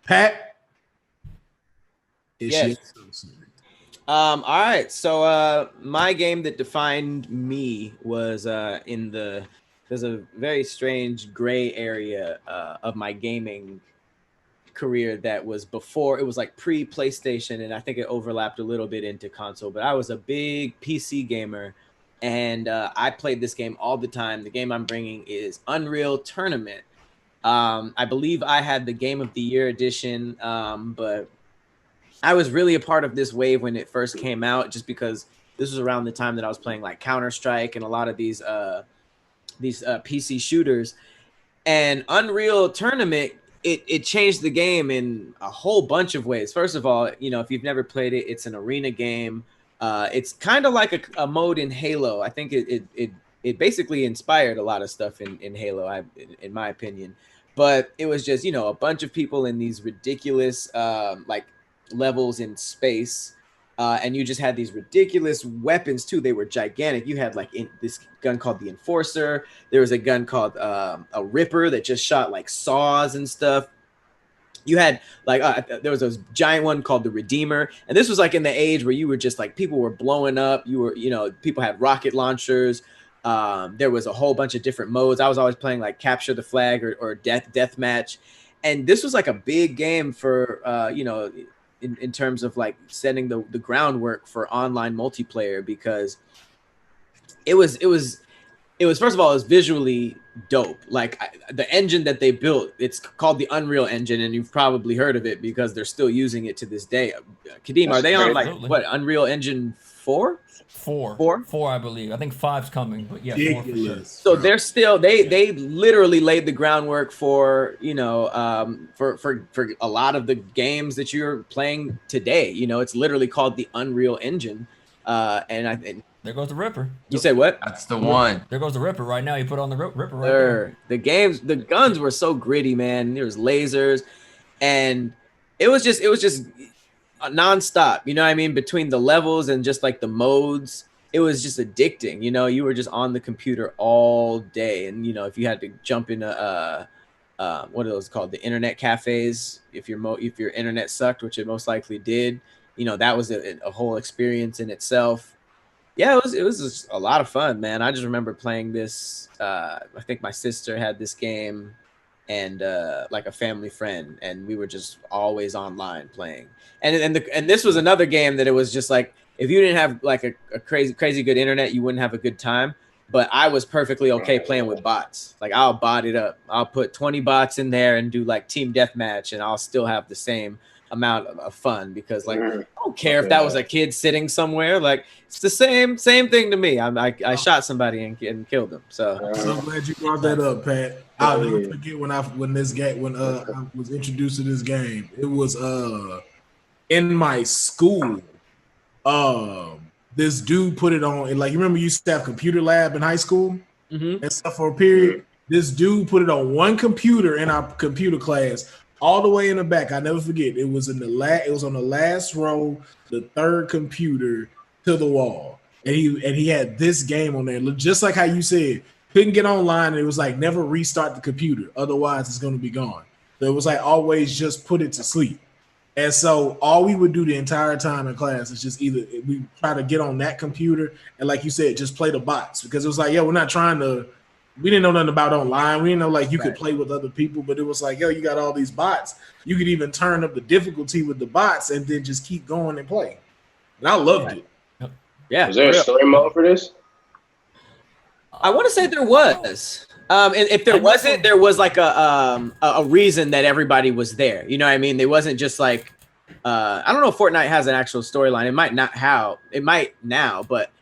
Pat, Yes. All right. So my game that defined me was there's a very strange gray area of my gaming career that was before. It was like pre PlayStation, and I think it overlapped a little bit into console, but I was a big PC gamer, and I played this game all the time. The game I'm bringing is Unreal Tournament. I believe I had the Game of the Year edition, but I was really a part of this wave when it first came out, just because this was around the time that I was playing like Counter Strike and a lot of these PC shooters. And Unreal Tournament, it changed the game in a whole bunch of ways. First of all, you know, if you've never played it, it's an arena game. It's kind of like a mode in Halo. I think it basically inspired a lot of stuff in Halo, in my opinion. But it was just, you know, a bunch of people in these ridiculous like levels in space. And you just had these ridiculous weapons too. They were gigantic. You had like this gun called the Enforcer. There was a gun called a Ripper that just shot like saws and stuff. You had like there was a giant one called the Redeemer, and this was like in the age where you were just like people were blowing up. You were, you know, people had rocket launchers. There was a whole bunch of different modes. I was always playing like capture the flag or death match, and this was like a big game for you know, in terms of like setting the groundwork for online multiplayer, because it was first of all, it was visually dope. Like the engine that they built, it's called the Unreal Engine, and you've probably heard of it because they're still using it to this day. Khadeem, are they on like what, Unreal Engine 4? Four, I believe. I think five's coming, but yeah, four for sure. So they're still they literally laid the groundwork for, you know, for a lot of the games that you're playing today. You know, it's literally called the Unreal Engine. And there goes the Ripper. You said what? That's the one. There goes the Ripper right now. You put on the Ripper right there. The guns were so gritty, man. There was lasers, and it was just nonstop. You know what I mean? Between the levels and just like the modes, it was just addicting. You know, you were just on the computer all day, and you know, if you had to jump in what are those called? The internet cafes. If your internet sucked, which it most likely did, you know, that was a whole experience in itself. Yeah, it was just a lot of fun, man. I just remember playing this. I think my sister had this game, and like a family friend, and we were just always online playing. And this was another game that it was just like, if you didn't have like a crazy good internet, you wouldn't have a good time. But I was perfectly okay playing with bots. Like, I'll bot it up. I'll put 20 bots in there and do like team deathmatch, and I'll still have the same amount of fun, because like I don't care if that was a kid sitting somewhere. Like, it's the same thing to me. I shot somebody and killed them. So I'm so glad you brought that up, Pat. I'll never forget when I was introduced to this game. It was in my school. This dude put it on, and like, you remember you used to have computer lab in high school and stuff for a period. This dude put it on one computer in our computer class, all the way in the back. I never forget. It was on the last row, the third computer to the wall, and he had this game on there, just like how you said, couldn't get online. And it was like, never restart the computer, otherwise it's going to be gone. So it was like, always just put it to sleep. And so all we would do the entire time in class is just either we try to get on that computer and, like you said, just play the bots, because it was like, yo, we're not trying to. We didn't know nothing about online. We didn't know like you could play with other people, but it was like, yo, you got all these bots. You could even turn up the difficulty with the bots and then just keep going and play. And I loved it. Yeah. Was there a story mode for this? I want to say there was. And if there wasn't, there was like a reason that everybody was there. You know what I mean? They wasn't just like, I don't know if Fortnite has an actual storyline. It might not how. It might now, but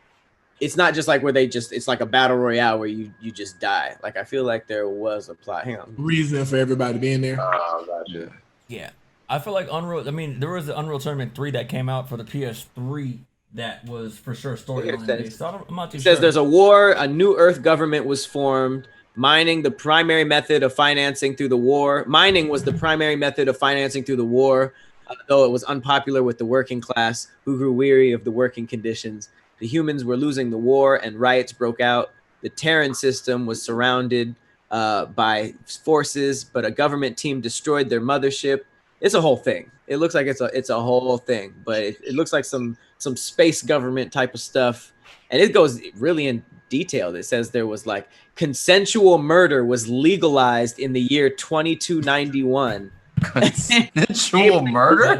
it's not just like where it's like a battle royale where you just die. Like, I feel like there was a plot. Hang on. Reason for everybody being there. Gotcha. Yeah. I feel like Unreal, I mean, there was the Unreal Tournament 3 that came out for the PS3 that was for sure storyline. So I'm not too sure. It says there's a war, a new Earth government was formed. Mining, the primary method of financing through the war. Mining was the primary method of financing through the war, though it was unpopular with the working class, who grew weary of the working conditions. The humans were losing the war, and riots broke out. The Terran system was surrounded by forces, but a government team destroyed their mothership. It's a whole thing. It looks like it's a whole thing, but it looks like some space government type of stuff, and it goes really in detail. It says there was like consensual murder was legalized in the year 2291. Consensual murder?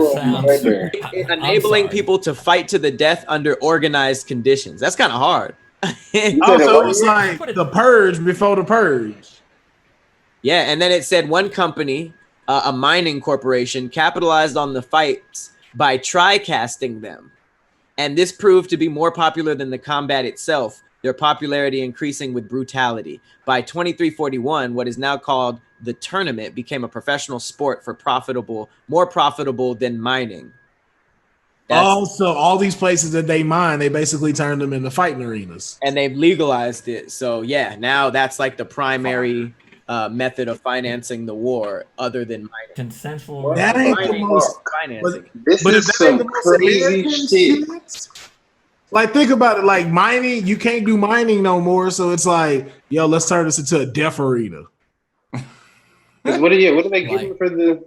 Enabling people to fight to the death under organized conditions. That's kind of hard. Also, it was like the purge before the purge. Yeah, and then it said one company, a mining corporation, capitalized on the fights by tri-casting them. And this proved to be more popular than the combat itself, their popularity increasing with brutality. By 2341, what is now called the tournament became a professional sport for more profitable than mining. Also, all these places that they mine, they basically turned them into fighting arenas. And they've legalized it. So, yeah, now that's like the primary method of financing the war other than mining. Consensual. That ain't the most financing. This is some crazy shit. Like, think about it. Like, mining, you can't do mining no more. So it's like, yo, let's turn this into a death arena. What are they giving for the?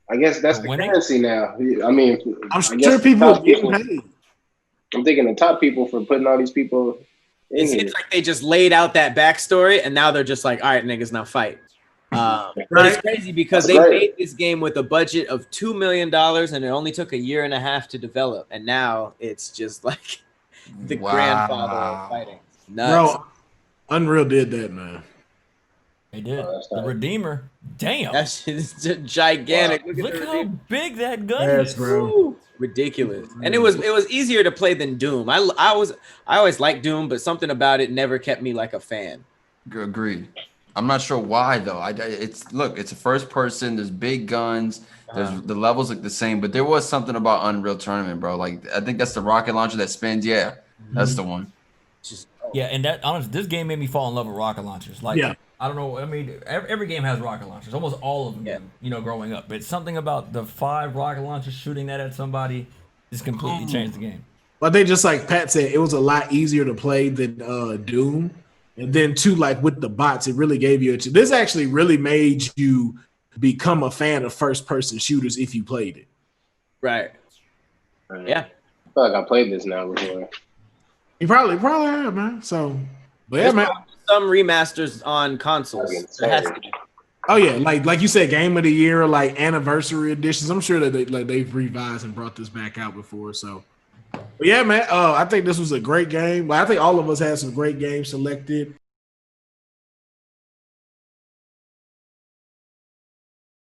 I guess that's the currency now. I mean, I'm sure people are getting paid. I'm thinking the top people for putting all these people. It seems like they just laid out that backstory, and now they're just like, all right, niggas, now fight. But it's crazy because they made this game with a budget of $2 million, and it only took a year and a half to develop, and now it's just like the grandfather of fighting. Nuts. Bro, Unreal did that, man. They did. The Redeemer. Damn. That shit is gigantic. Wow. Look how big that gun is, is, bro. Ridiculous. And it was easier to play than Doom. I always liked Doom, but something about it never kept me like a fan. Agreed. I'm not sure why though. It's a first person. There's big guns. There's the levels look the same, but there was something about Unreal Tournament, bro. Like I think that's the rocket launcher that spins. Yeah, that's the one. Yeah, and that honestly, this game made me fall in love with rocket launchers. Like, I don't know. I mean, every game has rocket launchers. Almost all of them. You know, growing up, but something about the 5 rocket launchers shooting that at somebody just completely changed the game. But they just like Pat said, it was a lot easier to play than Doom. And then too, like with the bots, it really gave you this actually really made you become a fan of first-person shooters if you played it. Right. Yeah. I feel like I played this now before. You probably have, man. So, but yeah, man. Some remasters on consoles. Oh yeah, like you said, game of the year, like anniversary editions. I'm sure that they've revised and brought this back out before. So, but yeah, man. I think this was a great game. I think all of us had some great games selected.